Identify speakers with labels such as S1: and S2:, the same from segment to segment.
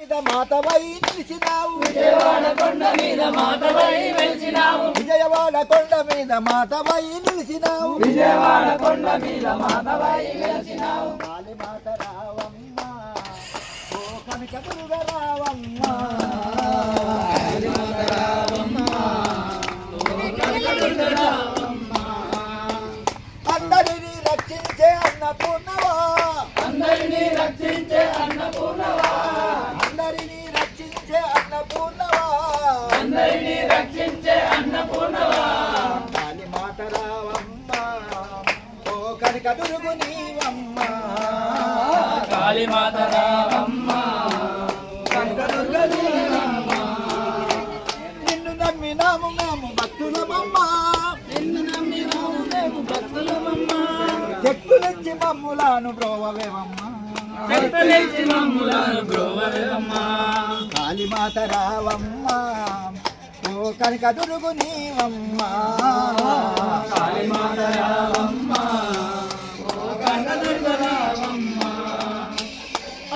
S1: మాతవై నిలిచినావు
S2: విజయవాడ కొండ మీద మాతవై వెలిసినావు
S1: విజయవాడ కొండ మీద మాతవై నిలిచినావు
S2: విజయవాడ కొండ మీద మాతవై వెలిసినావు
S1: కాళీ మాత రావమ్మ ఓ కనక దుర్గ రావమ్మ
S2: కాళీ మాత రావమ్మ ఓ కనక దుర్గ రావమ్మ
S1: అందరిని రక్షించే అన్నపూర్ణవా
S2: అందరినీ రక్షించే అన్నపూర్ణవా
S1: అందరిని రక్షించే అన్నపూర్ణవా
S2: అందరినీ రక్షించే అన్నపూర్ణవా
S1: కాళీ మాత రావమ్మ ఓ కనక దుర్గు నీవమ్మ
S2: కాళీ మాత రావమ్మ కనక దుర్గ నీవమ్మ
S1: నిన్ను నమ్మినాము మేము భక్తులమమ్మ
S2: నిన్ను నమ్మినాము మేము భక్తులమమ్మ
S1: శక్తులిచ్చి మమ్ములను బ్రోవవేమమ్మ
S2: శక్తులిచ్చి మమ్ములను బ్రోవవేమమ్మ
S1: కాళీ మాత రావమ్మ ఓ కనక దుర్గు నీవమ్మ
S2: కాళీ మాత రావమ్మ ఓ కనక దుర్గ రావమ్మ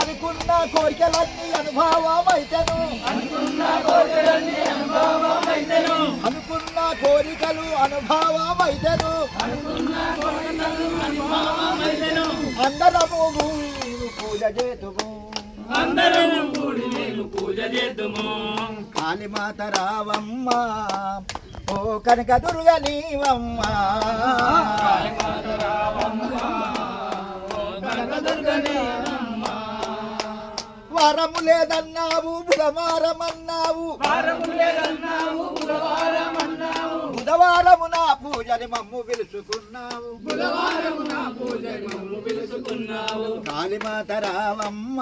S1: అనుకున్న కోరికలన్నీ అనుభవమైతెను
S2: అనుకున్న కోరికలన్నీ అనుభవమైతెను
S1: అనుకున్న కోరికలు అనుభవమైతెను
S2: అనుకున్న కోరికలు అనుభవమైతెను
S1: అందరము నీవు పూజ చేతుము
S2: అందరం కూడి నేను పూజ చేద్దుము
S1: కాళీ మాత రావమ్మ ఓ కనక దుర్గ నీవమ్మ
S2: కాళీ మాత రావమ్మ ఓ కనక దుర్గ నీవమ్మ
S1: వరము లేదన్నావు బుధవారమన్నావు
S2: వారము లేదన్నావు బుధవారం అన్నావు
S1: బుధవారము నా పూజని మమ్ము పిలుచుకున్నావు
S2: బుధవారము నా పూజ మమ్ము పిలుచుకున్నావు
S1: కాళీ మాత రావమ్మ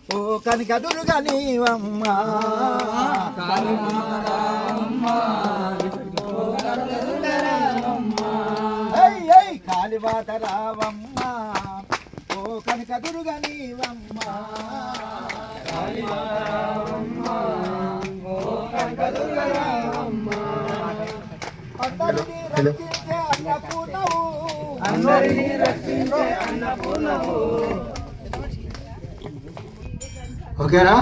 S1: ఓ కనక దుర్గ నీవమ్మ
S2: కాళీ మాత రావమ్మ ఓ కనక దుర్గ రావమ్మ
S1: కాళీ మాత రావమ్మ ఓ కనక దుర్గ నీవమ్మ
S2: కాళీ మాత రావమ్మ ఓ కనక దుర్గ రావమ్మ
S1: అందరినీ రక్షించే అన్నపూర్ణవు
S2: అందరినీ రక్షించే అన్నపూర్ణవు
S1: ఓకేరా.